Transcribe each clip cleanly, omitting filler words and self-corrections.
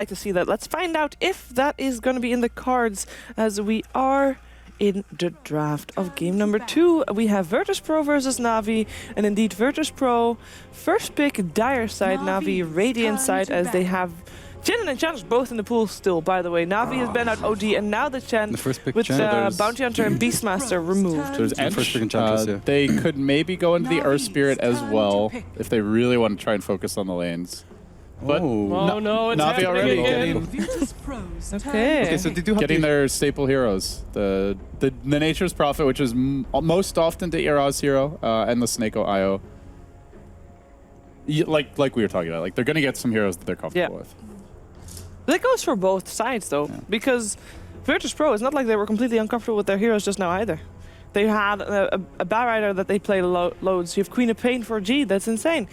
like to see that. Let's find out if that is going to be in the cards as we are in the draft of game number 2. We have Virtus.pro versus Na'Vi, and indeed Virtus.pro first pick Dire side, Na'Vi Radiant side, as they have Jhin and Enchantress both in the pool still, by the way. Na'Vi has been out OD, and now the Chen with Bounty Hunter and Beastmaster removed. So there's first pick Enchantress, yeah. They could maybe go into the Earth Spirit as well if they really want to try and focus on the lanes. But no, it's Na'Vi already getting Okay, so they do have getting their staple heroes. The Nature's Prophet, which is most often the Era's hero, and the Snako Io. Like we were talking about, like they're gonna get some heroes that they're comfortable with. That goes for both sides though, because Virtus.pro, it's not like they were completely uncomfortable with their heroes just now either. They had a Batrider that they play loads. You have Queen of Pain for G, that's insane.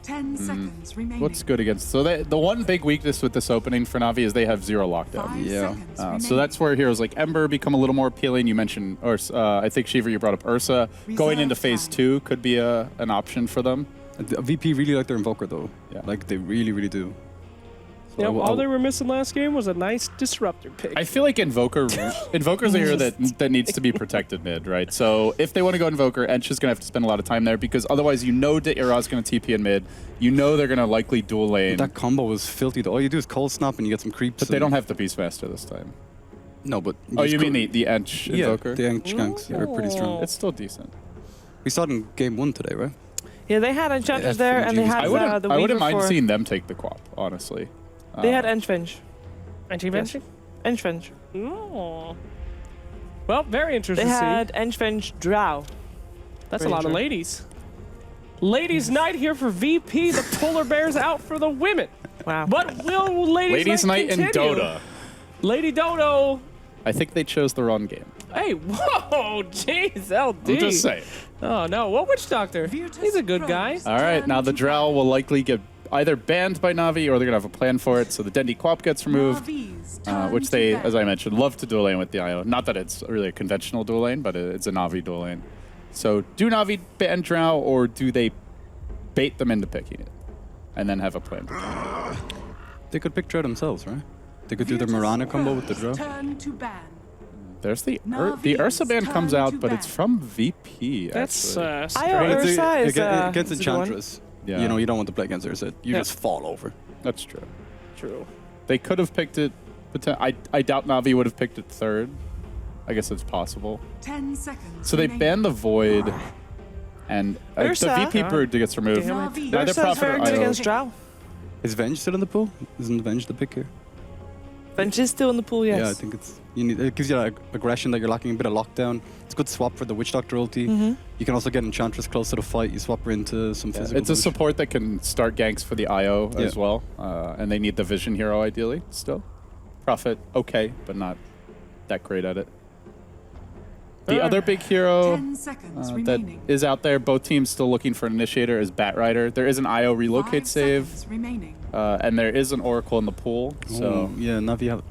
10 seconds remaining. What's good against? So the one big weakness with this opening for Na'Vi is they have 0 lockdown. Yeah. So that's where heroes like Ember become a little more appealing. You mentioned, or I think Shiva, you brought up Ursa. Going into phase 2 could be an option for them. VP really like their Invoker though. Yeah. Like they really, really do. So you know, all they were missing last game was a nice disruptor pick. I feel like Invoker's a hero that needs to be protected mid, right? So if they want to go Invoker, Ench is going to have to spend a lot of time there because otherwise you know that Era's going to TP in mid. You know they're going to likely dual lane. That combo was filthy though. All you do is cold snap and you get some creeps. But they don't have the Beastmaster this time. No, but... Oh, you mean the Ench Invoker? Yeah, the Ench ganks are pretty strong. It's still decent. We saw it in game 1 today, right? Yeah, they had Enchantress there, and they had the Weaver. I wouldn't mind seeing them take the Quap, honestly. They had Enchvenge. Enchvenge? Enchvenge. Oh. Well, very interesting They to see. had Enchvenge Drow. That's a lot of ladies. Ladies' night here for VP. The polar bear's out for the women. Wow. But will Ladies' Night in continue? Dota. Lady Dodo. I think they chose the wrong game. Hey, whoa, jeez, LD. I'm just saying. Oh, no. What Witch Doctor? He's a good guy. All right, now the Drow will likely get either banned by Na'Vi or they're going to have a plan for it. So the Dendi Quap gets removed, which they, as I mentioned, love to dual lane with the IO. Not that it's really a conventional dual lane, but it's a Na'Vi dual lane. So do Na'Vi ban Drow or do they bait them into picking it and then have a plan? They could pick Drow themselves, right? They could do their Mirana combo with the Drow. There's the Ursa ban comes out, but it's from VP. That's strange. Ursa is against Enchantress. Yeah. You know, you don't want to play against Ursa. You just fall over. That's true. True. They could have picked it. I doubt Na'Vi would have picked it third. I guess it's possible. 10 seconds. So they ban the Void, and the VP Brood gets removed. Neither Ursa's Prophet very or good IO. against Drow. Is Venge still in the pool? Isn't Venge the pick here? Venge is still in the pool, yes. Yeah, I think it gives you that aggression that you're lacking, a bit of lockdown. It's a good swap for the Witch Doctor ulti. You can also get Enchantress close to the fight. You swap her into some physical It's a damage. support that can start ganks for the IO as well, and they need the Vision hero ideally still. Prophet, okay, but not that great at it. The other big hero that is out there, both teams still looking for an initiator, is Batrider. There is an IO relocate save, and there is an Oracle in the pool. So yeah, Na'Vi have.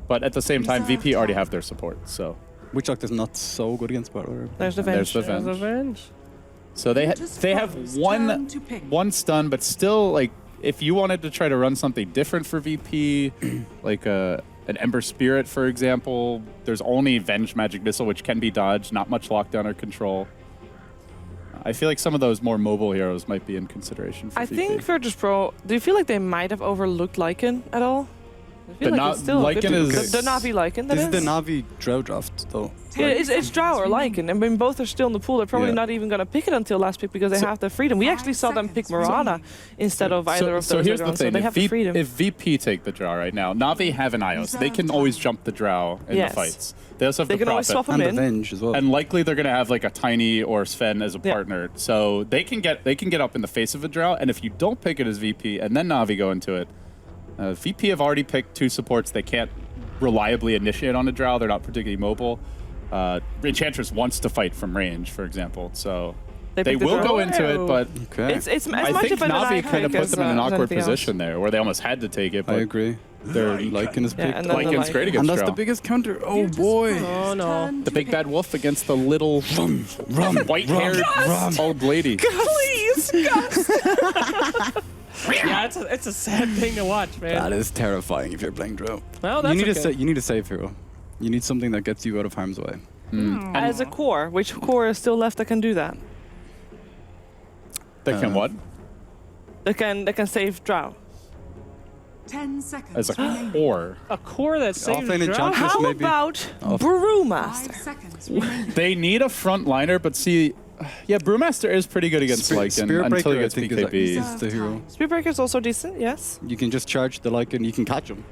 But at the same time, VP already have their support. So Witch Doctor's not so good against Batrider. There's the Venge. There's the Venge. So they have one stun, but still, like, if you wanted to try to run something different for VP, like an Ember Spirit, for example, there's only Venge Magic Missile, which can be dodged, not much lockdown or control. I feel like some of those more mobile heroes might be in consideration for VP. I think Virtus.pro, do you feel like they might have overlooked Lycan at all? I feel like it's still Lycan is... The Na'Vi Lycan, that This is? is the Na'Vi Drow draft, though. Yeah, it's Drow or Lycan. I mean, both are still in the pool. They're probably not even going to pick it until last pick because they have the freedom. We actually saw them pick Mirana instead of either of those. So here's the thing, so they have the freedom. if VP take the Drow right now, Na'Vi have an IO, so they can always jump the Drow in the fights. They also have they the can always swap Prophet. them And the Venge as well. And likely they're going to have like a Tiny or Sven as a partner. So they can get up in the face of a Drow, and if you don't pick it as VP and then Na'Vi go into it, VP have already picked 2 supports. They can't reliably initiate on a Drow. They're not particularly mobile. Enchantress wants to fight from range, for example. So they will go into it, but it's as I much think of an Na'Vi kind of put them in an awkward position else. there, where they almost had to take it. But I agree. Their Lycan is picked. Lycan's great against And that's Drow. the biggest counter. Oh boy. Oh, no. The big bad wolf against the little white-haired old lady. Please, Gus! Yeah, it's a sad thing to watch, man. That is terrifying if you're playing Drow. Well, that's You need a safe hero. You need something that gets you out of harm's way. As a core, which core is still left that can do that? They can what? That can save Drow. 10 seconds As a remaining. core. A core that saves Offlane Drow? Enchantress, How maybe. about 5 Brewmaster? seconds remaining. They need a frontliner, but see, yeah, Brewmaster is pretty good against Lycan until he Spearbreaker, I gets think, BKB. is the hero. Spearbreaker is also decent, yes. You can just charge the Lycan, you can catch him.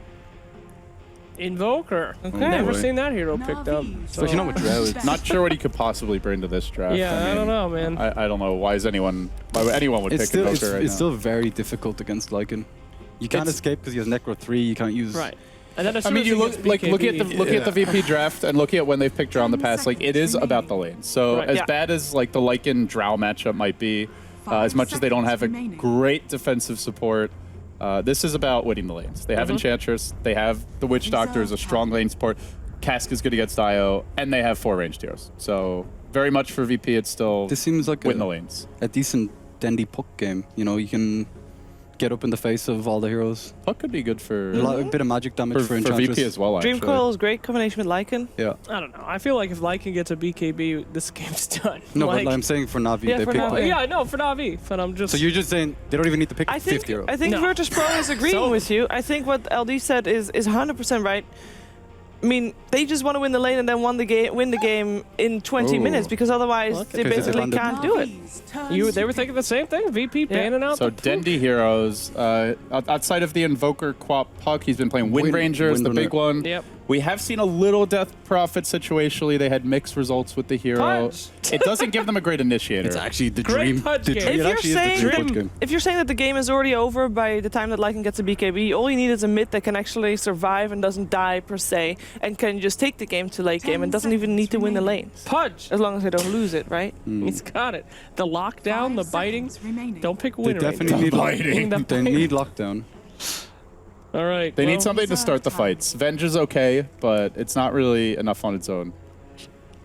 Invoker. Okay. Never boy. seen that hero picked up. So you know what Drow is. Not sure what he could possibly bring to this draft. Yeah, I don't know, man. I don't know why anyone would It's pick still, Invoker right it's now. still very difficult against Lycan. You can't It's- escape because he has Necro 3, you can't use... Right. And then as I soon mean, as you he look gets like look at the Yeah. VP draft and looking at when they've picked around the past. Like it is about the lane. So Right. as Yeah. bad as like the Lycan Drow matchup might be, as much as they don't have a remaining. great defensive support, this is about winning the lanes. They have Enchantress, they have the Witch Doctor as a strong lane support. Cask is good against Io, and they have 4 ranged heroes. So very much for VP, it's still This seems like win the lanes. a decent Dendy Puck game. You know, you can get up in the face of all the heroes. Puck could be good for A bit of magic damage for for Enchantress. VP as well. Actually. Dream Coil is great combination with Lycan. Yeah. I don't know. I feel like if Lycan gets a BKB, this game's done. No, like, but I'm saying for Na'Vi, Yeah, they for picked Na'Vi. like... yeah, no, for Na'Vi. But I'm just. So you're just saying they don't even need to pick I a think fifth hero. I think No. Virtus Pro is agreeing So- with you. I think what LD said is 100% right. I mean, they just want to win the lane and then win the game in 20 Oh. minutes because otherwise Okay. they 'Cause if they basically landed- can't do it. Navi's turn They were thinking the same thing. VP banning out. So the Dendy heroes, outside of the Invoker Quap Puck, he's been playing Wind Ranger as the Wind big one. Yep. We have seen a little Death Prophet situationally. They had mixed results with the hero. Punch. It doesn't give them a great initiator. It's actually the Great dream. punch The game. dream. If It you're, actually is the saying dream that, punch game. if you're saying that the game is already over by the time that Lycan gets a BKB, all you need is a mid that can actually survive and doesn't die per se, and can just take the game to late game and doesn't even need to win the lanes. Punch. As long as they don't lose it, right? He's got it. The lockdown, the 5 biting. seconds remaining. Don't pick They Winter definitely need biting. The They biting. need lockdown. All right. They well, need something to start the fights. Venge is okay, but it's not really enough on its own.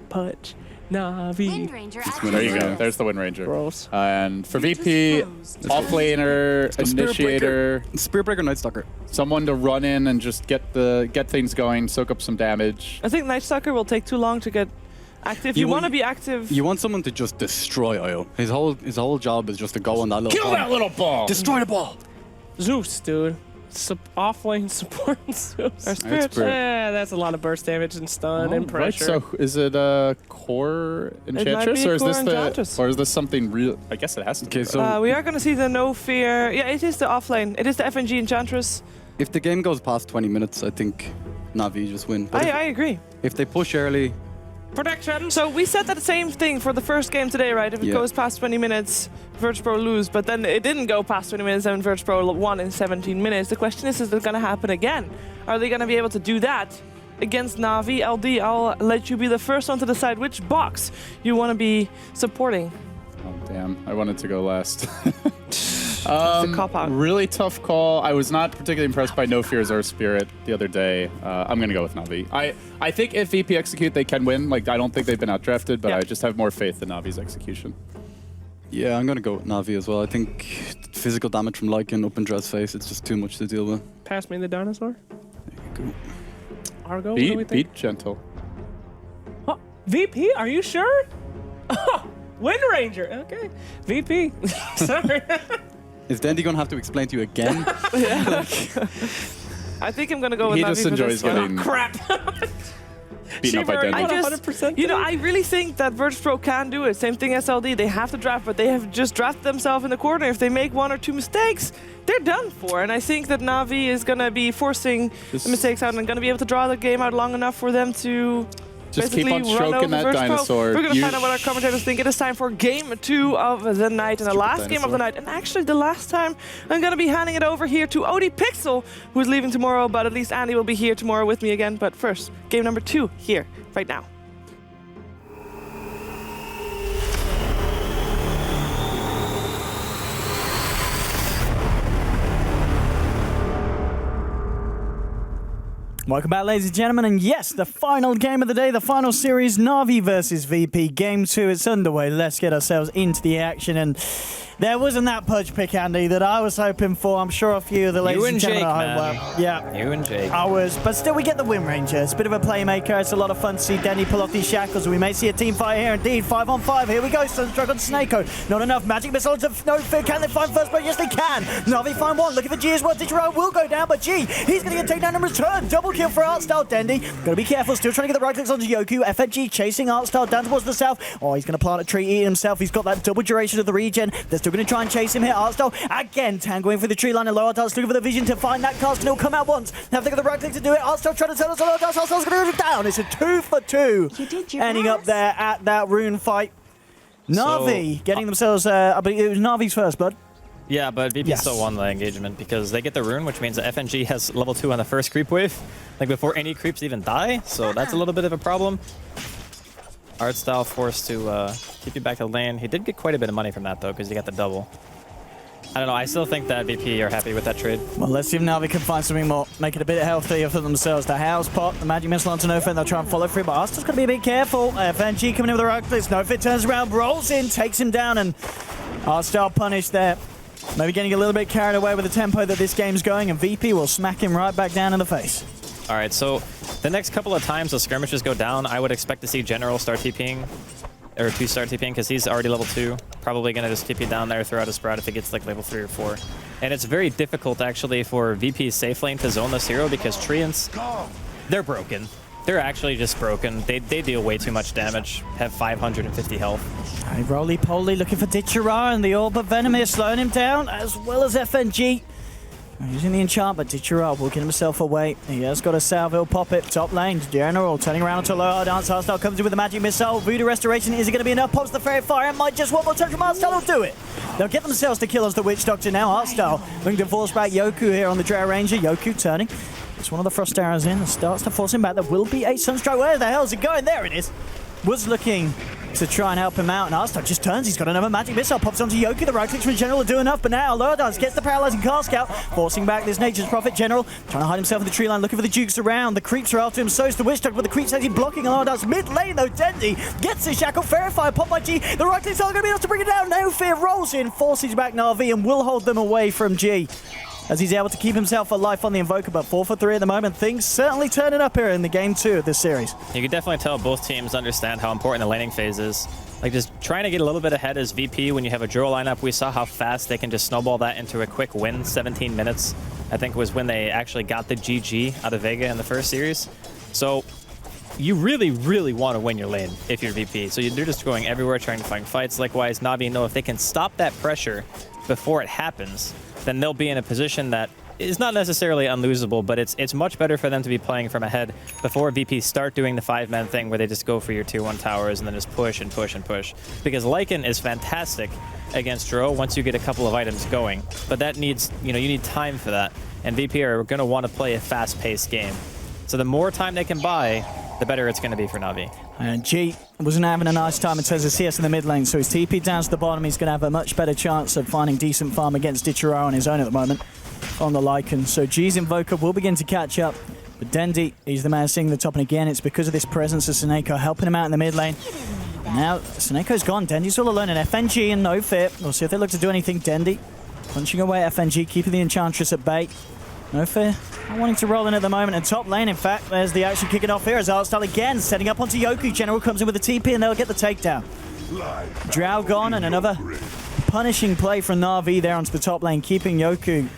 Punch. Na'Vi. Wind Ranger Wind There you Ranger. go. There's the Wind Ranger. Gross. And for Virtus VP, Pros. offlaner, initiator, Spearbreaker, Night Stalker. someone to run in and just get things going, soak up some damage. I think Night Stalker will take too long to get active. You want to be active. You want someone to just destroy Io. His whole job is just to go on that little Kill bomb. that little ball! Destroy the ball. Zeus, dude. Offlane support Zeus. Or Spirit. Spirit. Yeah, that's a lot of burst damage and stun and Right, pressure. so is it a core enchantress, be a or is core this enchantress. or is this something real? I guess it has to. Okay, be, so right? We are going to see the No Fear. Yeah, it is the offlane. It is the FNG Enchantress. if the game goes past 20 minutes, I think Na'Vi just win. But I agree. if they push early, Protection. So we said that same thing for the first game today, right? If it Yeah. goes past 20 minutes, Virtus Pro lose. But then it didn't go past 20 minutes and Virtus Pro won in 17 minutes. The question is it going to happen again? Are they going to be able to do that against Na'Vi? LD, I'll let you be the first one to decide which box you want to be supporting. Oh, damn, I wanted to go last. It's a cop-out. Really tough call. I was not particularly impressed by No Fears or Spirit the other day. I'm going to go with Na'Vi. I think if VP execute, they can win. Like, I don't think they've been outdrafted, but Yeah. I just have more faith in Na'Vi's execution. yeah, I'm gonna go with Na'Vi as well. I think physical damage from Lycan up in Dress face, it's just too much to deal with. Pass me the dinosaur. Go. Argo. What do we think? Beat gentle. Huh? VP, are you sure? Wind Ranger. Okay. VP. Sorry. Is Dendy gonna have to explain to you again? I think I'm going to go with He Na'Vi just for enjoys this one. getting Crap. beaten up by Shiver, Dendy. I Not just, 100% you know, today? I really think that Virtus Pro can do it. Same thing as LD. They have to draft, but they have just drafted themselves in the corner. If they make 1 or 2 mistakes, they're done for. And I think that Na'Vi is going to be forcing the mistakes out and going to be able to draw the game out long enough for them to Just keep basically on run stroking over that Virtus Pro. dinosaur. We're going to You- find out what our commentators think. It is time for game 2 of the night and the last game of the night. And actually the last time I'm going to be handing it over here to Odie Pixel, who's leaving tomorrow, but at least Andy will be here tomorrow with me again. But first, game number 2 here, right now. Welcome back, ladies and gentlemen, and yes, the final game of the day, the final series, Na'Vi versus VP, Game 2, it's underway. Let's get ourselves into the action, and There wasn't that punch pick, Andy, that I was hoping for. I'm sure a few of the ladies and gentlemen at home were. Yeah. You and Jake. I was, but still we get the win, Ranger. It's a bit of a playmaker. It's a lot of fun to see Denny pull off these shackles. We may see a team fight here indeed. 5 on 5. Here we go. Sunstruck on Snako. Not enough. Magic missile to no fear. Can they find first blood? Yes, they can. Navi find one. Looking for G as well. Digiro will go down, but G, he's going to get taken down in return. Double kill for Artstyle Dendy. Got to be careful. Still trying to get the right clicks onto Yoku. FNG chasing Artstyle down towards the south. Oh, he's going to plant a tree, eat himself. He's got that double duration of the regen. They're still going to try and chase him here. Artstyle again tangoing for the tree line, and Lower Darts looking for the vision to find that cast, and he'll come out once. Have they got the right click to do it? Artstyle trying to tell us Lower Darts. Artstyle's going to go down. It's a 2 for 2. Ending up there at that rune fight. Navi getting themselves, I believe it was Navi's first blood. Yeah, but VP still won the engagement because they get the rune, which means that FNG has level 2 on the first creep wave, like before any creeps even die, so that's a little bit of a problem. Artstyle forced to keep you back to lane. He did get quite a bit of money from that, though, because he got the double. I don't know, I still think that VP are happy with that trade. Well, let's see if Navi can find something more, make it a bit healthier for themselves. The house pop, the magic missile onto Nofit, they'll try and follow through, but Artstyle's got to be a bit careful. FNG coming in with the right clicks. Nofit turns around, rolls in, takes him down, and Artstyle punished there. Maybe getting a little bit carried away with the tempo that this game's going, and VP will smack him right back down in the face. All right, so the next couple of times the skirmishes go down, I would expect to see General start TPing, or 2 start TPing, because he's already level 2. Probably going to just keep you down there, throw out a sprout if it gets like level 3 or 4. And it's very difficult, actually, for VP's safe lane to zone this hero, because Treants, they're broken. They're actually just broken. They deal way too much damage, have 550 health. Hey, roly-poly looking for Ditchara, and the Orb of Venom is slowing him down, as well as FNG. Using the enchant, but Ditchara will get himself away. He has got a salve, he'll pop it. Top lane, General turning around to Lower Dance. Artstyle comes in with a magic missile. Voodoo Restoration, is it going to be enough? Pops the Fairy Fire, and might just one more touch from Artstyle will do it. They'll get themselves to kill as the Witch Doctor now. Artstyle looking to force back Yoku here on the Drow Ranger. Yoku turning. It's one of the Frost Arrows in and starts to force him back. There will be a Sunstrike. Where the hell is it going? There it is. Was looking to try and help him out, and Artstyle just turns. He's got another magic missile. Pops onto Yoku. The right clicks from General will do enough, but now Lower Dance gets the paralyzing cast out, forcing back this Nature's Prophet. General trying to hide himself in the tree line, looking for the Dukes around. The creeps are after him. So is the Witch Doctor, but the creeps actually blocking Lower Dance mid lane though. Dendy gets the shackle. Fairy Fire pop by G. The right clicks are going to be enough to bring it down. No fear rolls in, forces back Na'Vi, and will hold them away from G, as he's able to keep himself alive on the Invoker, but 4 for 3 at the moment. Things certainly turning up here in the game 2 of this series. You can definitely tell both teams understand how important the laning phase is. Like, just trying to get a little bit ahead as VP when you have a Drow lineup. We saw how fast they can just snowball that into a quick win. 17 minutes, I think, was when they actually got the GG out of Vega in the first series. So you really, really want to win your lane if you're VP. So they're just going everywhere trying to find fights. Likewise, Navi know if they can stop that pressure before it happens, then they'll be in a position that is not necessarily unlosable, but it's much better for them to be playing from ahead before VP start doing the 5-man thing where they just go for your 2-1 towers and then just push and push and push. Because Lycan is fantastic against Drow once you get a couple of items going, but that needs, you need time for that. And VP are going to want to play a fast-paced game. So the more time they can buy, the better it's going to be for Navi. And G wasn't having a nice time in terms of CS in the mid lane, so he's TP down to the bottom. He's going to have a much better chance of finding decent farm against Ditchara on his own at the moment on the Lycan. So G's Invoker will begin to catch up, but Dendy, he's the man seeing the top, and again, it's because of this presence of Snako helping him out in the mid lane. And now Snako's gone, Dendy's all alone, and FNG and No Fear. We'll see if they look to do anything. Dendy punching away at FNG, keeping the Enchantress at bay. No Fear not wanting to roll in at the moment, and top lane, in fact, there's the action kicking off here as Artstyle again setting up onto Yoku. General comes in with a TP and they'll get the takedown. Drow gone, and another punishing play from Na'Vi there onto the top lane, keeping Yoku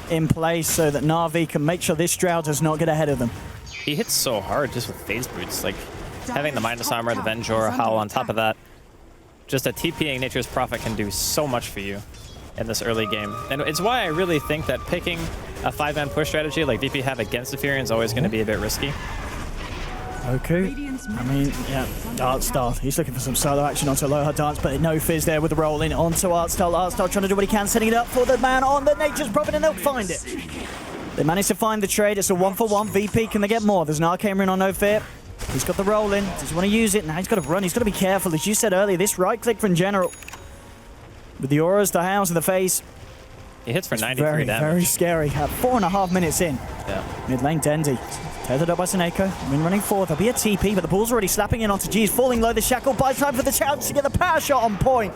in place so that Na'Vi can make sure this Drow does not get ahead of them. He hits so hard just with phase boots, like having the Minus Armor, the Vengeor, Howl on top of that. Just a TPing Nature's Prophet can do so much for you in this early game. And it's why I really think that picking a 5-man push strategy like VP have against the Fury is always going to be a bit risky. Okay. I mean, yeah, Artstyle. He's looking for some solo action onto Lower Dance, but No Fizz there with the roll in onto Artstyle. Artstyle trying to do what he can, setting it up for the man on the Nature's Prophet, and they'll find it. They managed to find the trade. It's a 1-for-1. VP, can they get more? There's an Arcane Rune on No Fear. He's got the roll in. Does he want to use it? Now he's got to run. He's got to be careful. As you said earlier, this right click from General with the auras, the hounds in the face. He hits for 93 damage. Very scary. 4.5 minutes in. Yeah. Mid lane, Dendy. Tethered up by Snako. Win running forward. There'll be a TP, but the ball's already slapping in onto G. He's falling low. The shackle buys time for the challenge to get the power shot on point.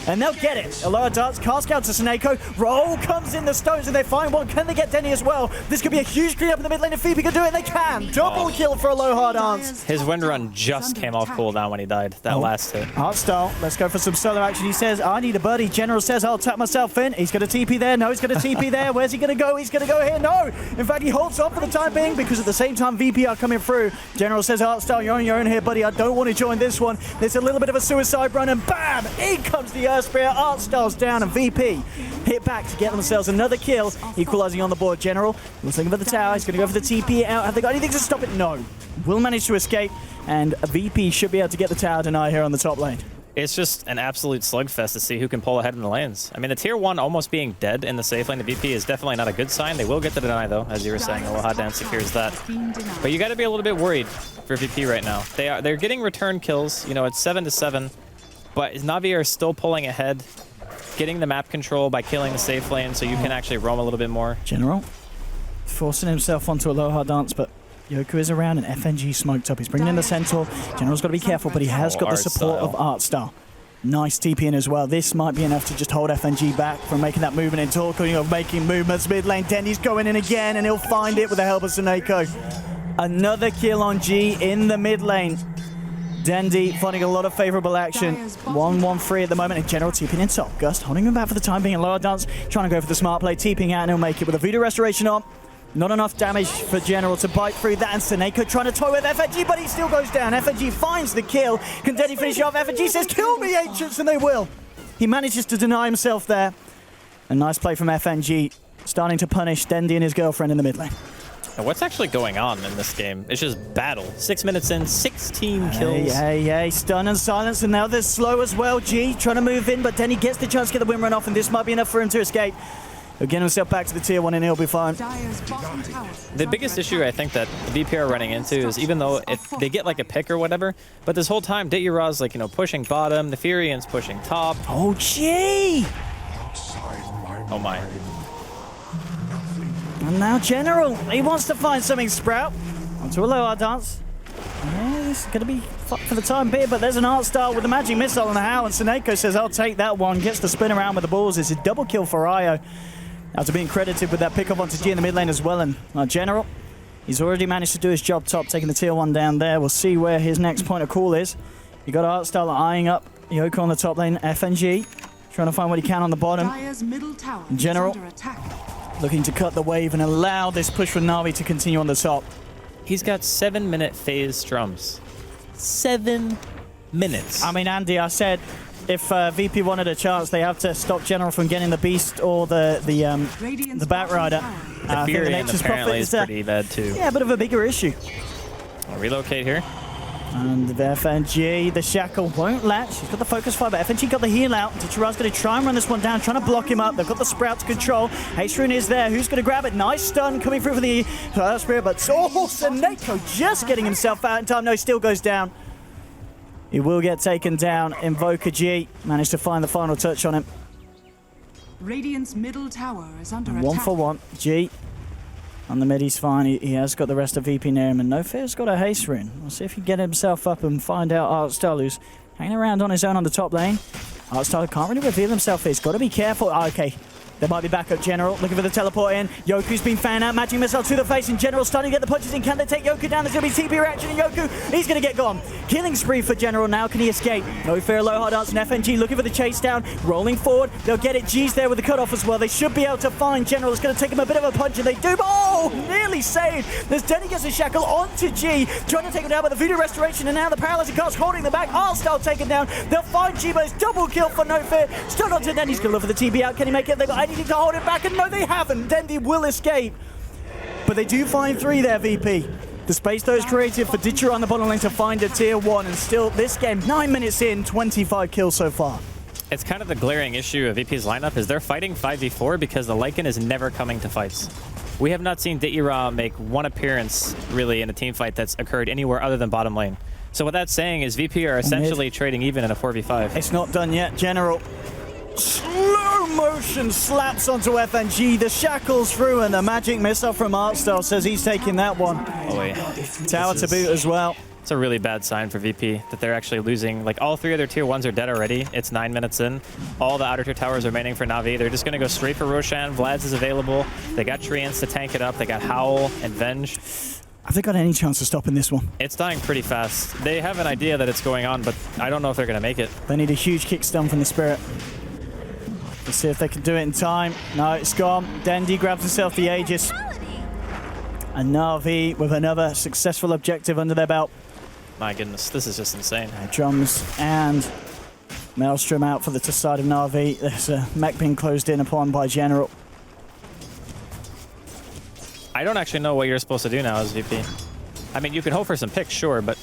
and they'll get it. A lot of darts cast out to Snako. Roll comes in the stones, and they find one. Can they get Denny as well? This could be a huge clean up in the mid lane. If Phoebe can do it, they can. Double kill for Aloha Dance. His wind run just came off cooldown when he died. That last hit. Artstyle, let's go for some solo action. He says, I need a buddy. General says, I'll tap myself in. He's going to TP there. No, he's going to TP there. Where's he going to go? He's going to go here. No. In fact, he holds on for the time being because at the same time, VP are coming through. General says, Artstyle, you're on your own here, buddy. I don't want to join this one. There's a little bit of a suicide run, and bam! In comes the Earth Spear. Artstyle's down, and VP hit back to get themselves another kill, equalizing on the board. General was looking for the tower. He's going to go for the TP out. Have they got anything to stop it? No. Will manage to escape, and VP should be able to get the tower deny here on the top lane. It's just an absolute slugfest to see who can pull ahead in the lanes. I mean, the tier 1 almost being dead in the safe lane to VP is definitely not a good sign. They will get the deny, though, as you were saying. Aloha Dance secures that. But you got to be a little bit worried for VP right now. They're getting return kills. You know, it's 7-7. But Na'Vi are still pulling ahead, getting the map control by killing the safe lane so you can actually roam a little bit more. General forcing himself onto Aloha Dance, but Yoku is around and FNG smoked up. He's bringing in the Centaur. General's got to be careful, but he has got the support of Artstyle. Nice TP in as well. This might be enough to just hold FNG back from making that movement in talking of making movements. Mid lane, Denny's going in again, and he'll find it with the help of Snako. Another kill on G in the mid lane. Dendi finding a lot of favorable action. 1-1-3 at the moment, and General TPing in top. Gust holding him back for the time being. Lower Dance trying to go for the smart play, TPing out, and he'll make it with a Voodoo Restoration on. Not enough damage for General to bite through that, and Snako trying to toy with FNG, but he still goes down. FNG finds the kill. Can Denny finish off? FNG says, kill me, Ancients, and they will. He manages to deny himself there. A nice play from FNG, starting to punish Dendi and his girlfriend in the mid lane. And what's actually going on in this game? It's just battle. 6 minutes in, 16 kills. Hey, stun and silence, and now they're slow as well. G trying to move in, but Denny gets the chance to get the win run off, and this might be enough for him to escape. He'll get himself back to the tier 1 and he'll be fine. The biggest issue I think that VP are running into is even though if they get like a pick or whatever, but this whole time Ditura's like, you know, pushing bottom, the Furian's pushing top. Oh, gee! Oh my. And now General, he wants to find something Sprout. Onto a Aloha Dance. Yeah, it's going to be fucked for the time being, but there's an Artstyle with a magic missile on the how, and Snako says, I'll take that one. Gets to spin around with the balls. It's a double kill for Io. After being credited with that pickup onto G in the mid lane as well. And General, he's already managed to do his job top, taking the tier 1 down there. We'll see where his next point of call is. You got Artstyle eyeing up Yoko on the top lane. FNG trying to find what he can on the bottom. General looking to cut the wave and allow this push for Na'Vi to continue on the top. He's got 7-minute phase strums. 7 minutes. I mean, Andy, I said if VP wanted a chance, they have to stop General from getting the Beast or the Batrider. The Furion apparently is pretty bad too. Yeah, a bit of a bigger issue. I'll relocate here. And the FNG, the Shackle won't latch. He's got the focus fire, but FNG got the heal out. Ditura's going to try and run this one down, trying to block him up. They've got the Sprout to control. Haste Rune is there. Who's going to grab it? Nice stun coming through for the Spirit, but Snako just getting himself out in time. No, he still goes down. He will get taken down. Invoker G managed to find the final touch on him. Radiant's middle tower is under attack. 1 for 1. G on the mid, he's fine. He has got the rest of VP near him, and No Fear's got a haste rune. We'll see if he can get himself up and find out Artstyle, who's hanging around on his own on the top lane. Artstyle can't really reveal himself. He's got to be careful. Oh, okay. There might be backup. General looking for the teleport in. Yoku's been fanned out. Magic missile to the face, and General starting to get the punches in. Can they take Yoku down? There's going to be TP reaction, and Yoku, he's going to get gone. Killing spree for General now. Can he escape? No Fear, Aloha Dance, and FNG looking for the chase down. Rolling forward. They'll get it. G's there with the cutoff as well. They should be able to find General. It's going to take him a bit of a punch, and they do. Oh, nearly saved. There's Denny gets a shackle onto G, trying to take him down, but the Voodoo Restoration, and now the Paralyzing Cast holding the back. Artstyle taken down. They'll find G, but it's double kill for No Fear. Stun onto Denny. He's going to look for the TB out. Can he make it? They've got anything to hold him back. And no, they haven't. Dendi will escape. But they do find 3 there, VP. The space, though, is created for Ditura on the bottom lane to find a tier 1. And still, this game, 9 minutes in, 25 kills so far. It's kind of the glaring issue of VP's lineup is they're fighting 5v4 because the Lycan is never coming to fights. We have not seen Ditura make one appearance, really, in a team fight that's occurred anywhere other than bottom lane. So what that's saying is VP are essentially trading even in a 4v5. It's not done yet. General. Slow motion slaps onto FNG. The shackles through, and the magic missile from Artstyle says he's taking that one. Oh, wait. Tower to boot as well. It's a really bad sign for VP that they're actually losing. Like, all 3 of their tier 1s are dead already. It's 9 minutes in. All the outer tier towers remaining for Na'Vi. They're just going to go straight for Roshan. Vlad's is available. They got Treants to tank it up. They got Howl and Venge. Have they got any chance of stopping this one? It's dying pretty fast. They have an idea that it's going on, but I don't know if they're going to make it. They need a huge kickstun from the Spirit. Let's see if they can do it in time. No, it's gone. Dendi grabs himself the Aegis. And Na'Vi with another successful objective under their belt. My goodness, this is just insane. Drums and Maelstrom out for the side of Na'Vi. There's a mech being closed in upon by General. I don't actually know what you're supposed to do now as VP. I mean, you can hope for some picks, sure, but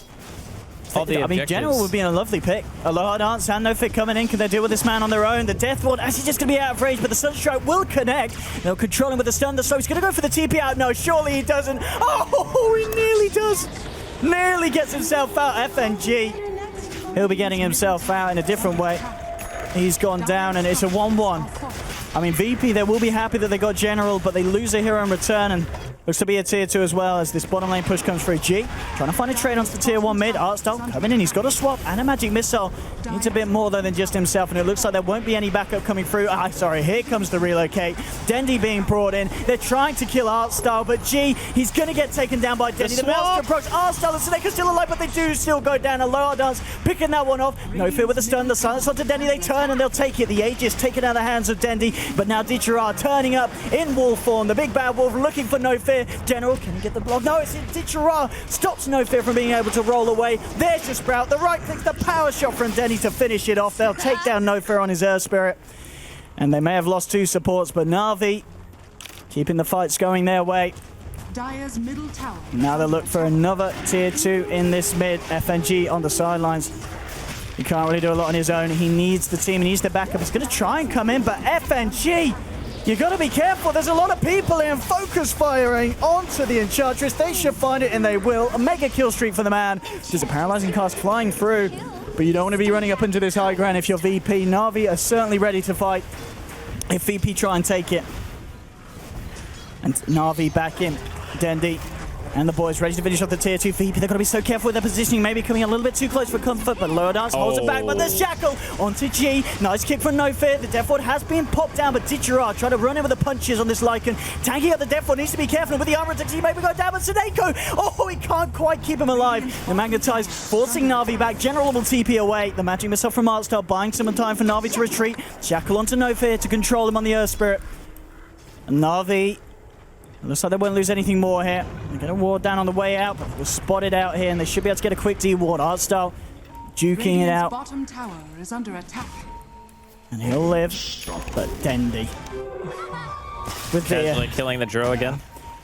all the objectives... General would be a lovely pick. Aloha Dance and No Fit coming in. Can they deal with this man on their own? The Death Ward actually just going to be out of range, but the Sunstrike will connect. They'll control him with the stun. So he's going to go for the TP out. No, surely he doesn't. Oh, he nearly does. Nearly gets himself out. FNG. He'll be getting himself out in a different way. He's gone down, and it's a 1-1. I mean, VP, they will be happy that they got General, but they lose a hero in return, and looks to be a tier 2 as well as this bottom lane push comes through. G trying to find a trade onto the tier 1 mid. Artstyle coming in. He's got a swap and a magic missile. Needs a bit more though than just himself, and it looks like there won't be any backup coming through. Sorry, here comes the relocate. Dendi being brought in. They're trying to kill Artstyle, but G, he's going to get taken down by Dendi. The Maelstrom approach. Artstyle and Seneca still alive, but they do still go down. Aloha Dance picking that one off. No fear with the stun. The silence onto Dendi. They turn and they'll take it. The Aegis taken out of the hands of Dendi, but now Ditchara turning up in wolf form. The big bad wolf looking for No Fear. General, can he get the block? No, it's Ditchara. Stops No Fear from being able to roll away. There's your Sprout. The right click, the power shot from Denny to finish it off. They'll take down No Fear on his Earth Spirit. And they may have lost 2 supports, but Na'Vi keeping the fights going their way. Dire's middle tower. Now they'll look for another tier 2 in this mid. FNG on the sidelines. He can't really do a lot on his own. He needs the team. He needs the backup. He's going to try and come in, but FNG, you got to be careful. There's a lot of people in focus firing onto the Enchantress. They should find it, and they will. A mega kill streak for the man. There's a paralyzing cast flying through, but you don't want to be running up into this high ground if you're VP. Na'Vi are certainly ready to fight if VP try and take it. And Na'Vi back in. Dendi and the boys ready to finish off the tier 2 VP. They've got to be so careful with their positioning. Maybe coming a little bit too close for comfort, but Lower Dance holds it back. But the Shackle onto G. Nice kick from No Fear. The Death Ward has been popped down, but Ditchara trying to run in with the punches on this Lycan. Tanking out the Death Ward, needs to be careful with the armor attacks. He maybe go down, but Seneko, oh, he can't quite keep him alive. The Magnetize forcing Na'Vi back. General will TP away. The magic missile from Artstyle buying some time for Na'Vi to retreat. Shackle onto No Fear to control him on the Earth Spirit. And Na'Vi, looks like they won't lose anything more here. They're going to ward down on the way out, but they were spotted out here, and they should be able to get a quick D-ward. Artstyle juking it out. Bottom tower is under attack. And he'll live, but Dendi. With Casually killing the Drow again.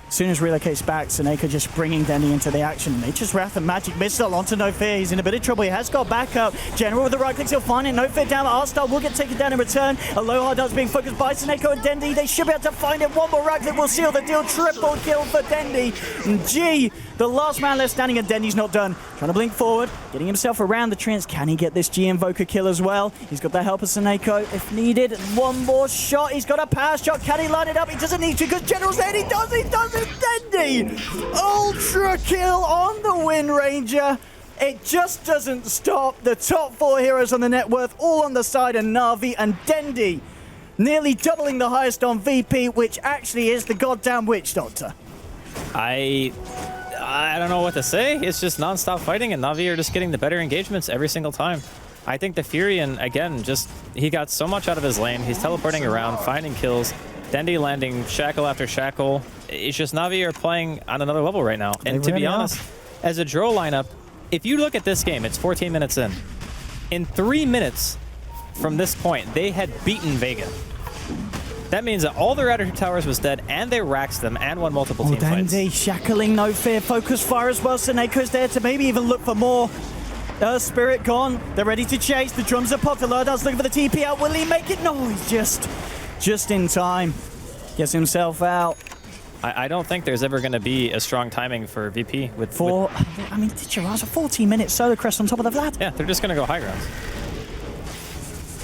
As soon as relocates back, Seneca just bringing Dendi into the action. Nature's Wrath and Magic Missile onto No Fear. He's in a bit of trouble. He has got backup. General with the right clicks, he'll find it. No Fear down. Artstyle will get taken down in return. Aloha does being focused by Seneca and Dendi. They should be able to find it. One more right click will seal the deal. Triple kill for Dendi. And G, the last man left standing, and Dendi's not done. Trying to blink forward, getting himself around the treants. Can he get this G Invoker kill as well? He's got the help of Seneko if needed. One more shot. He's got a power shot. Can he line it up? He doesn't need to because General's there. He does it. Dendi! Ultra kill on the Wind Ranger. It just doesn't stop. The top 4 heroes on the net worth all on the side of Na'Vi, and Dendi nearly doubling the highest on VP, which actually is the goddamn Witch Doctor. I don't know what to say. It's just non-stop fighting, and Na'Vi are just getting the better engagements every single time. I think the Furion, again, he got so much out of his lane. He's teleporting around, finding kills. Dendi landing shackle after shackle. It's just Na'Vi are playing on another level right now. And to be honest, as a Drow lineup, if you look at this game, it's 14 minutes in. In 3 minutes from this point, they had beaten Vega. That means that all their outer towers was dead, and they raxed them and won multiple team fights. Dendi shackling No Fear. Focus fire as well. Seneco's there to maybe even look for more. Earth Spirit gone. They're ready to chase. The drums are popped. Alerdar's looking for the TP out. Will he make it? No, he's just in time. Gets himself out. I don't think there's ever going to be a strong timing for VP with... I mean, Ditchara's a 14-minute solo crest on top of the Vlad. Yeah, they're just going to go high grounds.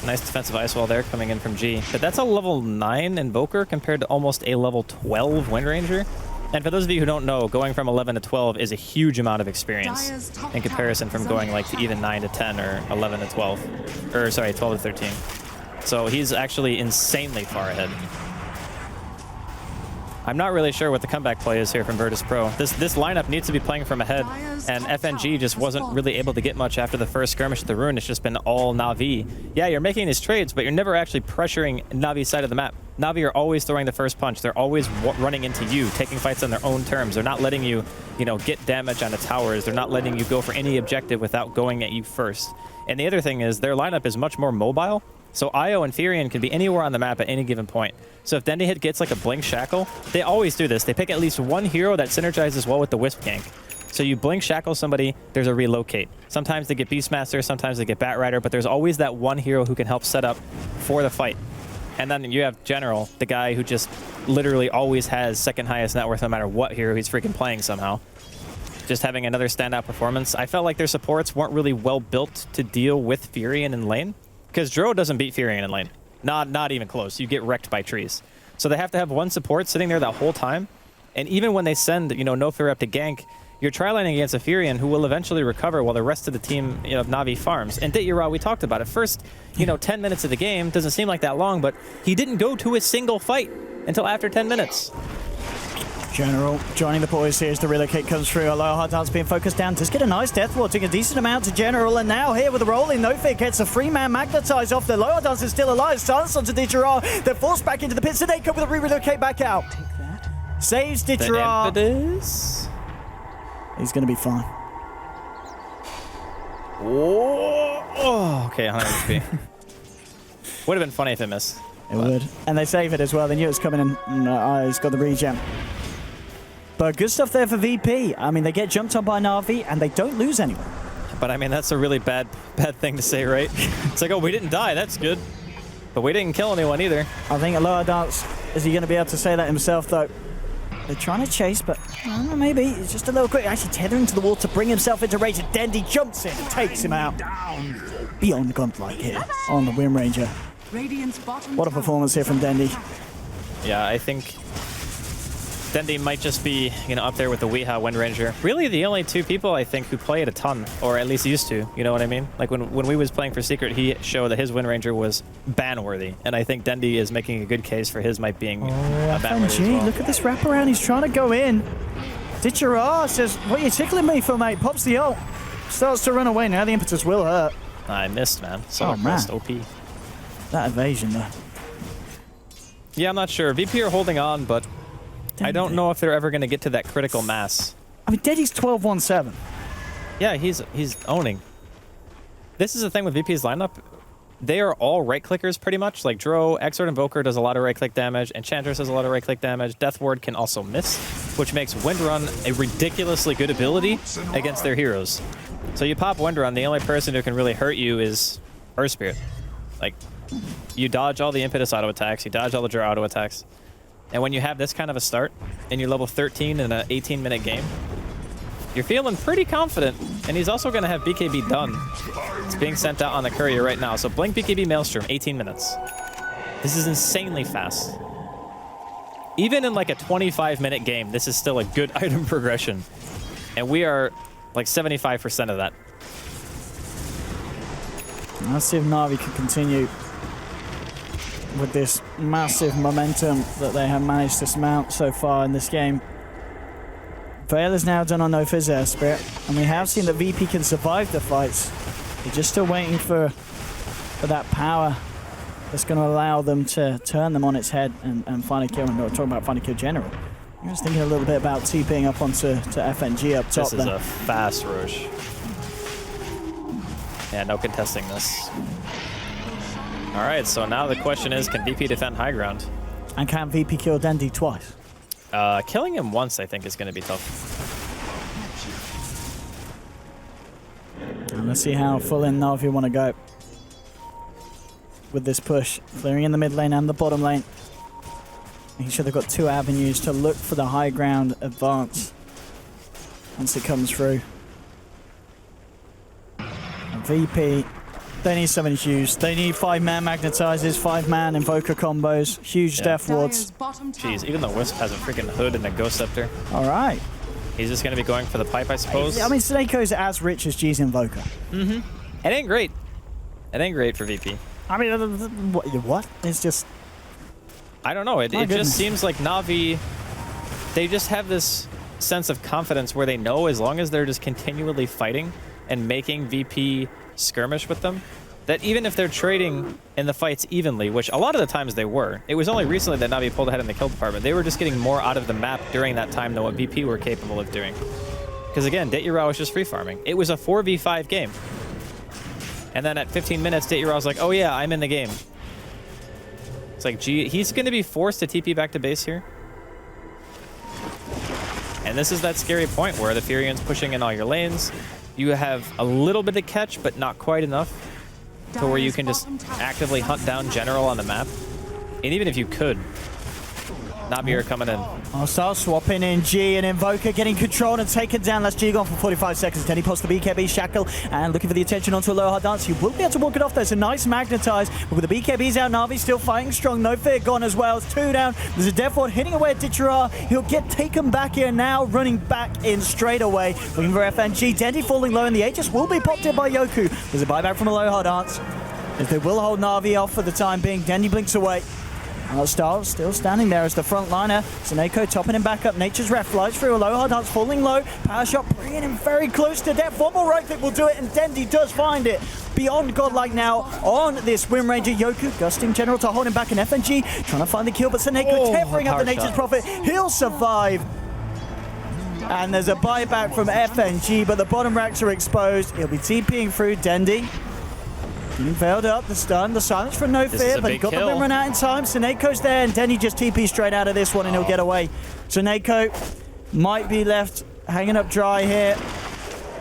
Nice defensive ice wall there coming in from G. But that's a level 9 Invoker compared to almost a level 12 Wind Ranger. And for those of you who don't know, going from 11 to 12 is a huge amount of experience Dire's top in comparison tower from is going under like to even 9 to 10 or 11 to 12. Or sorry, 12 to 13. So he's actually insanely far ahead. I'm not really sure what the comeback play is here from Virtus Pro. This lineup needs to be playing from ahead, and FNG just wasn't really able to get much after the first skirmish at the Ruin. It's just been all Na'Vi. Yeah, you're making these trades, but you're never actually pressuring Na'Vi's side of the map. Na'Vi are always throwing the first punch. They're always running into you, taking fights on their own terms. They're not letting you, get damage on the towers. They're not letting you go for any objective without going at you first. And the other thing is their lineup is much more mobile. So Io and Furion can be anywhere on the map at any given point. So if Dendy Hit gets like a Blink Shackle, they always do this. They pick at least one hero that synergizes well with the Wisp gank. So you Blink Shackle somebody, there's a relocate. Sometimes they get Beastmaster, sometimes they get Batrider, but there's always that one hero who can help set up for the fight. And then you have General, the guy who just literally always has second highest net worth no matter what hero he's freaking playing somehow. Just having another standout performance. I felt like their supports weren't really well built to deal with Furion in lane. Because Dro doesn't beat Furion in lane. Not even close. You get wrecked by trees. So they have to have one support sitting there that whole time. And even when they send, no Fear up to gank, you're tri-lining against a Furion who will eventually recover while the rest of the team of Na'Vi farms. And Ditya, we talked about it. First, 10 minutes of the game doesn't seem like that long, but he didn't go to a single fight until after 10 minutes. General joining the boys here as the relocate comes through. Aloha Hard Dance being focused down. Does get a nice death ward, taking a decent amount to General. And now here with the rolling, No Fear gets a free-man magnetize off. The Aloha Dance is still alive. Silence onto Ditya. They're forced back into the pits. And they come with a relocate back out. Saves Ditya. He's going to be fine. Oh, okay, 100 HP. Would have been funny if it missed. It would. And they save it as well. They knew it was coming in. He's got the regen. But good stuff there for VP. I mean, they get jumped on by Na'Vi, and they don't lose anyone. But, I mean, that's a really bad thing to say, right? It's like, oh, we didn't die. That's good. But we didn't kill anyone either. I think Aloha Dance, is he going to be able to say that himself, though? They're trying to chase, but I don't know, maybe. It's just a little quick. Actually tethering to the wall to bring himself into rage. Dendy jumps in and takes him out. Beyond godlike here on the Wind Ranger. What a performance here from Dendy. Yeah, I think Dendy might just be, up there with the Weeha Wind Ranger. Really the only two people, I think, who play it a ton, or at least used to, you know what I mean? Like when we was playing for Secret, he showed that his Wind Ranger was ban-worthy, and I think Dendy is making a good case for his might being a ban-worthy as well. Look at this wraparound, he's trying to go in. Ditcher says, what are you tickling me for, mate? Pops the ult. Starts to run away, now the impetus will hurt. I missed, man. So missed, OP. That evasion, though. Yeah, I'm not sure. VP are holding on, but I don't know if they're ever going to get to that critical mass. I mean, Dendy's 12-1-7. Yeah, he's owning. This is the thing with VP's lineup. They are all right-clickers pretty much. Like Dro, Exort Invoker does a lot of right-click damage. Enchantress does a lot of right-click damage. Death Ward can also miss, which makes Wind Run a ridiculously good ability against their heroes. So you pop Wind Run, the only person who can really hurt you is Earth Spirit. Like, you dodge all the Impetus auto attacks, you dodge all the Dro auto attacks. And when you have this kind of a start, and you're level 13 in an 18-minute game, you're feeling pretty confident. And he's also going to have BKB done. It's being sent out on the courier right now. So Blink BKB Maelstrom, 18 minutes. This is insanely fast. Even in like a 25-minute game, this is still a good item progression. And we are like 75% of that. Let's see if Na'Vi can continue with this massive momentum that they have managed to mount so far in this game. Veil is now done on No Fizz Air Spirit, and we have seen that VP can survive the fights. They're just still waiting for that power that's going to allow them to turn them on its head and finally kill them. We're talking about finally kill General. I'm just thinking a little bit about TPing up onto FNG up top. This is a fast rush. Yeah, no contesting this. All right, so now the question is, can VP defend high ground? And can VP kill Dendy twice? Killing him once, I think, is going to be tough. And let's see how full in Na'Vi want to go with this push. Clearing in the mid lane and the bottom lane. Making sure they've got two avenues to look for the high ground advance once it comes through. And VP They need something huge. They need 5-man magnetizers, 5-man invoker combos, huge death wards. Jeez, even the Wisp has a freaking hood and a Ghost Scepter. All right. He's just going to be going for the pipe, I suppose. I mean, Suneiko's as rich as G's invoker. Mm-hmm. It ain't great. It ain't great for VP. I mean, what? It's just... I don't know. It just seems like Na'Vi, they just have this sense of confidence where they know as long as they're just continually fighting and making VP skirmish with them, that even if they're trading in the fights evenly, which a lot of the times they were, it was only recently that Na'Vi pulled ahead in the kill department. They were just getting more out of the map during that time than what VP were capable of doing. Because again, Det'Yurao was just free farming. It was a 4v5 game. And then at 15 minutes, Det'Yurao was like, oh yeah, I'm in the game. It's like, gee, he's going to be forced to TP back to base here. And this is that scary point where the Furion's pushing in all your lanes. You have a little bit of catch, but not quite enough to where you can just actively hunt down General on the map. And even if you could, Na'Vi are coming in. I'll start swapping in G and Invoker getting controlled and taken down. That's G gone for 45 seconds. Then he posts the BKB shackle and looking for the attention onto a low hard dance. He will be able to walk it off. There's a nice magnetize. But with the BKBs out, Na'Vi still fighting strong. No fear gone as well. It's 2 down. There's a death ward hitting away at Det'Yurao. He'll get taken back here now, running back in straight away. Looking for FNG. Dendy falling low and the Aegis will be popped in by Yoku. There's a buyback from a low hard dance. If they will hold Na'Vi off for the time being, Dendy blinks away. Star still standing there as the front liner. Suneiko topping him back up. Nature's Ref flies through a low hard dance, falling low. Power shot bringing him very close to death. One more right click will do it, and Dendy does find it. Beyond godlike now on this Wind Ranger. Yoku gusting General to hold him back, in FNG trying to find the kill, but Suneiko tearing up the Nature's Prophet. He'll survive. And there's a buyback from FNG, but the bottom racks are exposed. He'll be TPing through Dendy. Getting veiled up, the stun, the silence from No Fear, but he got the run out in time. Suneiko's there, and Denny just TP straight out of this one, and he'll get away. Suneiko might be left hanging up dry here.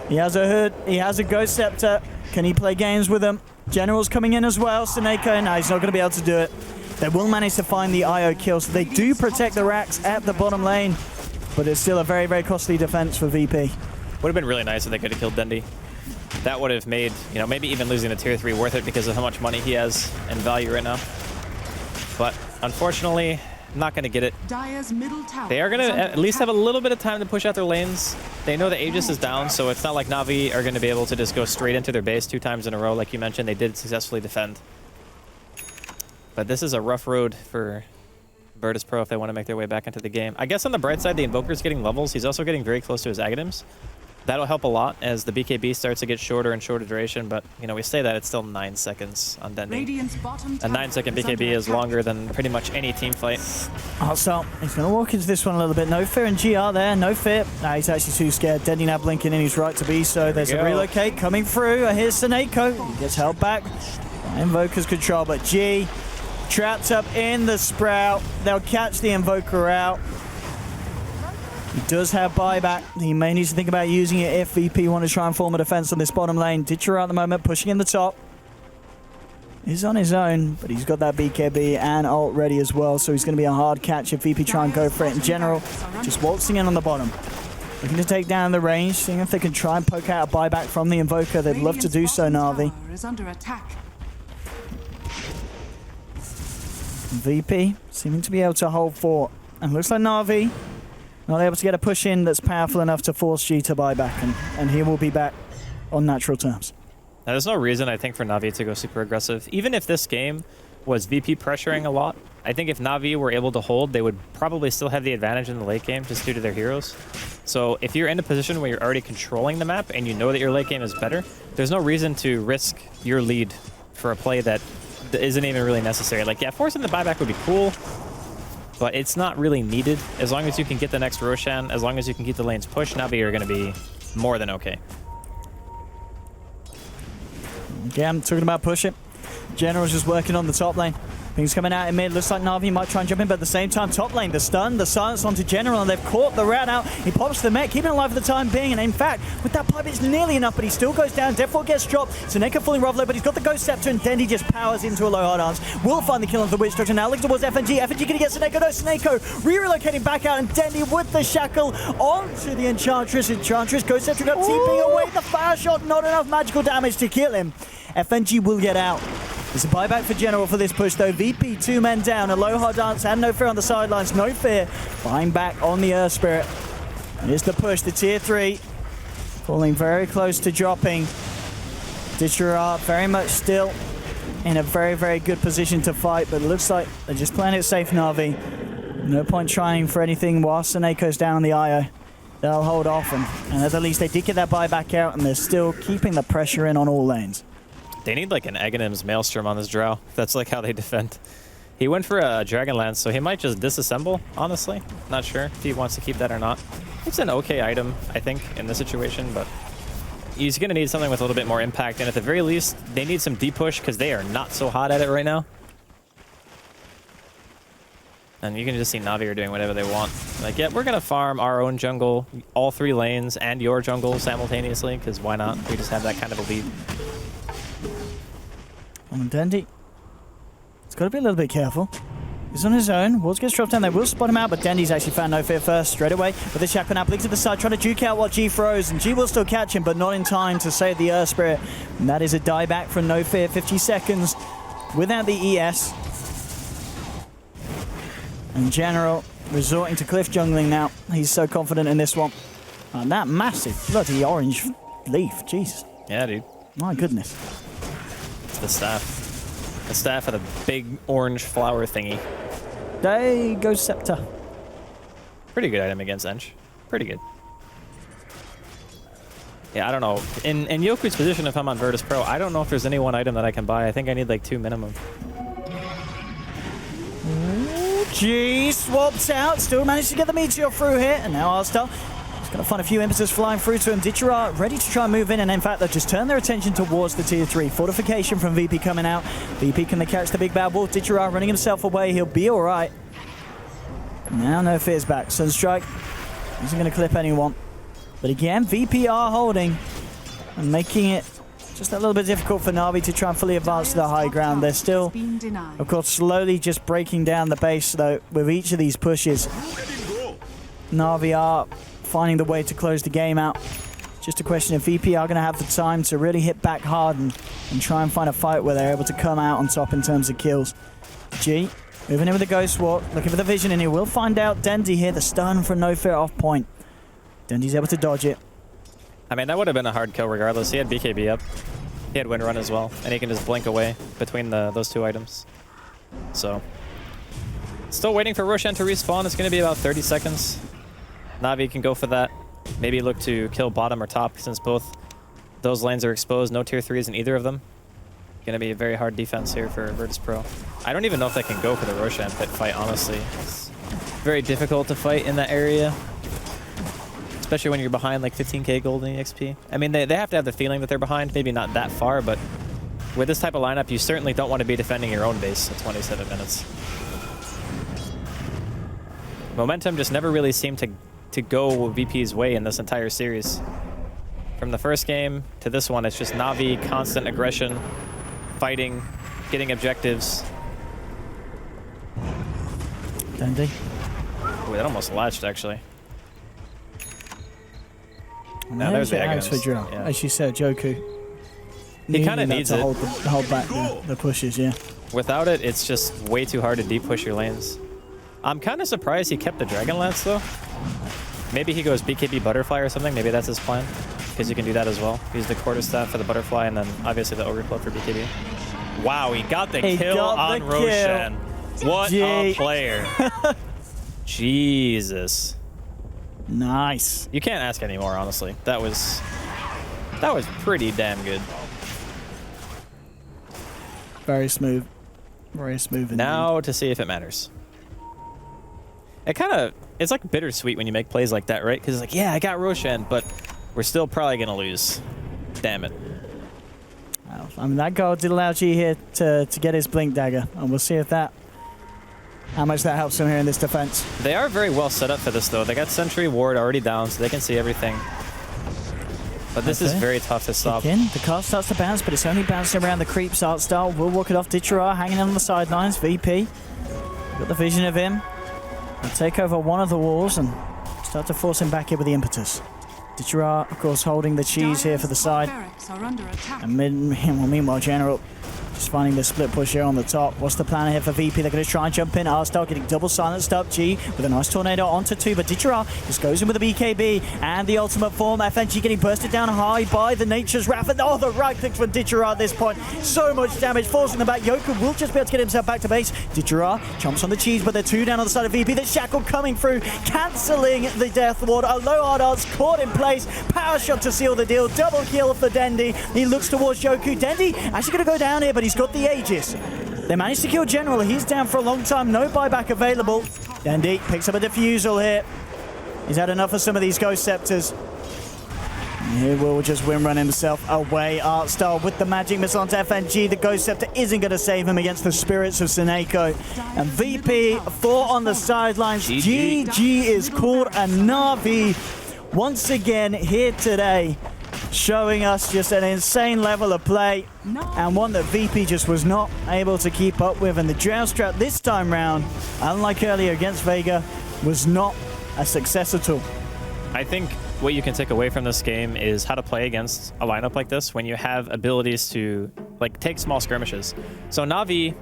He has a hood, he has a Ghost Scepter. Can he play games with him? General's coming in as well. Suneiko, no, he's not going to be able to do it. They will manage to find the IO kill, so they do protect the racks at the bottom lane, but it's still a very, very costly defense for VP. Would have been really nice if they could have killed Dendy. That would have made, you know, maybe even losing the tier 3 worth it because of how much money he has and value right now. But unfortunately, not going to get it. They are going to at least have a little bit of time to push out their lanes. They know the Aegis is down, so it's not like Na'Vi are going to be able to just go straight into their base 2 times in a row. Like you mentioned, they did successfully defend. But this is a rough road for Virtus Pro if they want to make their way back into the game. I guess on the bright side, the Invoker's getting levels. He's also getting very close to his Aghanim's. That'll help a lot as the BKB starts to get shorter and shorter duration, but, you know, we say that it's still 9 seconds on Dendy. A 9-second BKB is longer than pretty much any team fight. So he's going to walk into this one a little bit. No Fear and GR there. No Fear. Nah, he's actually too scared. Dendy now blinking in. He's right to be so. There's a relocate coming through. Here's Suneiko. He gets held back. Invoker's control, but G trapped up in the Sprout. They'll catch the Invoker out. He does have buyback. He may need to think about using it if VP want to try and form a defense on this bottom lane. Det'Yurao at the moment, pushing in the top. He's on his own, but he's got that BKB and ult ready as well, so he's going to be a hard catch if VP try and go for it. In general, just waltzing in on the bottom. Looking to take down the range, seeing if they can try and poke out a buyback from the Invoker. They'd love to do so, Na'Vi. VP seeming to be able to hold fort. And looks like Na'Vi not able to get a push in that's powerful enough to force G to buy back, and he will be back on natural terms. Now, there's no reason, I think, for Na'Vi to go super aggressive. Even if this game was VP pressuring a lot, I think if Na'Vi were able to hold, they would probably still have the advantage in the late game just due to their heroes. So if you're in a position where you're already controlling the map and you know that your late game is better, there's no reason to risk your lead for a play that isn't even really necessary. Like, yeah, forcing the buyback would be cool, but it's not really needed. As long as you can get the next Roshan, as long as you can keep the lanes pushed, Na'Vi are going to be more than okay. Yeah, I'm talking about push it. General's just working on the top lane. Things coming out in mid. Looks like Na'Vi might try and jump in, but at the same time, top lane, the stun, the silence onto General, and they've caught the rat out. He pops the mech, keeping it alive for the time being, and in fact, with that pipe, it's nearly enough, but he still goes down. Deathfall gets dropped. Suneiko falling rough low, but he's got the Ghost Scepter, and Dendy just powers into a low hard dance. Will find the kill on the Witch Doctor now. Looking towards FNG. FNG gonna get Suneiko. No, Suneiko re-relocating back out, and Dendy with the shackle onto the Enchantress. Enchantress Ghost Scepter got TPing away. The fire shot, not enough magical damage to kill him. FNG will get out. There's a buyback for General for this push, though. VP 2 men down. Aloha Dance and No Fear on the sidelines. No Fear buying back on the Earth Spirit. Here's the push, the tier 3. Falling very close to dropping. Ditchera very much still in a very, very good position to fight, but it looks like they're just playing it safe, Na'Vi. No point trying for anything while Soneko's down on the IO. They'll hold off, and at the least they did get that buyback out, and they're still keeping the pressure in on all lanes. They need like an Aghanim's Maelstrom on this Drow. That's like how they defend. He went for a Dragonlance, so he might just disassemble, honestly. Not sure if he wants to keep that or not. It's an okay item, I think, in this situation, but he's going to need something with a little bit more impact, and at the very least, they need some deep push because they are not so hot at it right now. And you can just see Na'Vi are doing whatever they want. Like, yeah, we're going to farm our own jungle, all 3 lanes, and your jungle simultaneously, because why not? We just have that kind of a lead. On Dendi. He's got to be a little bit careful. He's on his own. Wards gets dropped down. They will spot him out, but Dendy's actually found No Fear first straight away. With the Shackle Nap to the side, trying to juke out what G throws, and G will still catch him, but not in time to save the Earth Spirit. And that is a die back from No Fear. 50 seconds without the ES. And General resorting to cliff jungling now. He's so confident in this one. And that massive bloody orange leaf. Jesus. Yeah, dude. My goodness. It's the staff. The staff of the big orange flower thingy. There goes Scepter. Pretty good item against Ench. Pretty good. Yeah, I don't know. In Yoku's position, if I'm on Virtus Pro, I don't know if there's any one item that I can buy. I think I need like 2 minimum. G swaps out, still managed to get the Meteor through here, and now Arstal is going to find a few impetus flying through to him. Ditchera ready to try and move in, and in fact they've just turned their attention towards the tier 3. Fortification from VP coming out. VP can they catch the big bad wolf? Ditchera running himself away, he'll be alright. Now No Fear's back. Sunstrike isn't going to clip anyone. But again, VP are holding and making it just a little bit difficult for Na'Vi to try and fully advance to the high ground. They're still, of course, slowly just breaking down the base, though, with each of these pushes. Na'Vi are finding the way to close the game out. Just a question if VP are going to have the time to really hit back hard and try and find a fight where they're able to come out on top in terms of kills. G moving in with the Ghost Walk, looking for the vision, and he will find out Dendi here. The stun from No Fear off point. Dendi's able to dodge it. I mean, that would have been a hard kill regardless. He had BKB up. He had Wind Run as well, and he can just blink away between those 2 items. So, still waiting for Roshan to respawn. It's going to be about 30 seconds. Na'Vi can go for that. Maybe look to kill bottom or top since both those lanes are exposed. No tier 3s in either of them. Going to be a very hard defense here for Virtus Pro. I don't even know if they can go for the Roshan pit fight, honestly. It's very difficult to fight in that area. Especially when you're behind like 15k gold in XP. I mean, they have to have the feeling that they're behind, maybe not that far, but with this type of lineup, you certainly don't want to be defending your own base at 27 minutes. Momentum just never really seemed to go VP's way in this entire series. From the first game to this one, it's just Na'Vi, constant aggression, fighting, getting objectives. Dendi. Ooh, that almost latched, actually. No, there's the Aghanim for Aghanim's. Drow. Yeah. As you said, Joku. He kind of needs to it. hold back the pushes, yeah. Without it, it's just way too hard to deep push your lanes. I'm kind of surprised he kept the Dragonlance, though. Maybe he goes BKB Butterfly or something. Maybe that's his plan, because you can do that as well. Use the Quarterstaff for the Butterfly, and then obviously the Ogre Club for BKB. Wow, he got the kill on Roshan. What a player. Jesus. Nice. You can't ask anymore, honestly. That was pretty damn good. Very smooth. Very smooth. Now to see if it matters. It's like bittersweet when you make plays like that, right? Because it's like, yeah, I got Roshan, but we're still probably going to lose. Damn it. Well, I mean, that goal did allow G here to get his Blink Dagger, and we'll see if how much that helps him here in this defense. They are very well set up for this, though. They got Sentry Ward already down, so they can see everything. But this is very tough to stop. Again, the card starts to bounce, but it's only bouncing around the creeps. Art style will walk it off. Ditchera hanging on the sidelines. VP. Got the vision of him. He'll take over one of the walls and start to force him back in with the impetus. Ditchera, of course, holding the cheese here for the side. Barracks are under attack. And meanwhile, General just finding the split push here on the top. What's the plan here for VP? They're going to try and jump in. Arstar getting double silenced up. G with a nice tornado onto 2, but Ditchera just goes in with a BKB and the ultimate form. FNG getting bursted down high by the Nature's Wrath. And oh, the right clicks for Ditchera at this point. So much damage, forcing them back. Yoku will just be able to get himself back to base. Ditchera jumps on the cheese, but they're 2 down on the side of VP. The Shackle coming through, cancelling the Death Ward. A low hard arts caught in place. Power shot to seal the deal. Double kill for Dendi. He looks towards Yoku. Dendi actually going to go down here, but he's got the Aegis. They managed to kill General. He's down for a long time. No buyback available. Dendi picks up a defusal here. He's had enough of some of these Ghost Scepters. He will just win run himself away. Artstar with the magic missile onto FNG. The Ghost Scepter isn't going to save him against the spirits of Seneko. And VP 4 on the sidelines. GG is called, and Na'Vi once again here today, showing us just an insane level of play, and one that VP just was not able to keep up with. And the Drought Strat this time round, unlike earlier against Vega, was not a success at all. I think what you can take away from this game is how to play against a lineup like this when you have abilities to like take small skirmishes. So Na'Vi,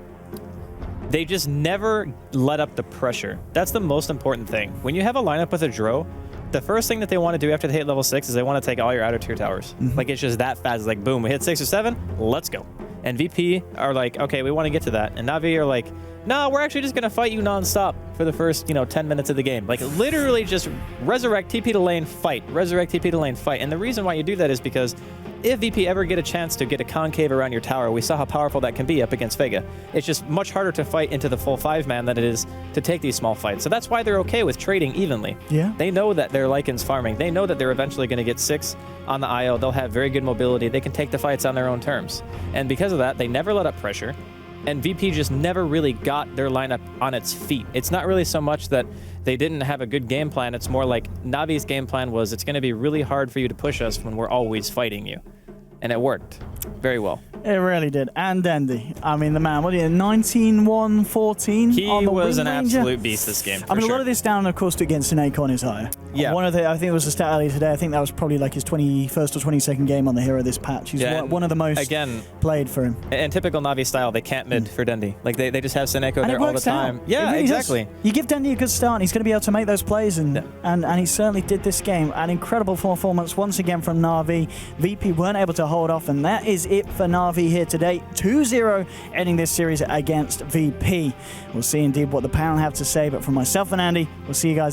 they just never let up the pressure. That's the most important thing. When you have a lineup with a Dro, the first thing that they want to do after they hit level 6 is they want to take all your outer tier towers. Like, it's just that fast. It's like, boom, we hit 6 or 7, let's go. And VP are like, okay, we want to get to that. And Na'Vi are like, no, we're actually just going to fight you nonstop for the first, 10 minutes of the game. Like, literally just resurrect, TP to lane, fight. Resurrect, TP to lane, fight. And the reason why you do that is because if VP ever get a chance to get a concave around your tower, we saw how powerful that can be up against Vega. It's just much harder to fight into the full 5-man than it is to take these small fights. So that's why they're okay with trading evenly. Yeah. They know that they're Lycan's farming. They know that they're eventually going to get 6 on the IO. They'll have very good mobility. They can take the fights on their own terms. And because of that, they never let up pressure. And VP just never really got their lineup on its feet. It's not really so much that they didn't have a good game plan. It's more like Navi's game plan was, it's going to be really hard for you to push us when we're always fighting you. And it worked very well. It really did. And Dendi. I mean, the man, what did he 19-1, 14? He on the was an Wind Ranger? absolute beast this game. I mean, a lot of this down, of course, to against Snake on his higher. Yeah. I think it was a stat earlier today. I think that was probably like his 21st or 22nd game on the hero this patch. He's one of the most played for him. And typical Na'Vi style, they can't mid for Dendi. Like, they just have Seneko there all the time. Out. Yeah, really exactly. Does. You give Dendi a good start, and he's going to be able to make those plays, and he certainly did this game. An incredible performance once again from Na'Vi. VP weren't able to hold off, and that is it for Na'Vi here today. 2-0 ending this series against VP. We'll see indeed what the panel have to say, but from myself and Andy, we'll see you guys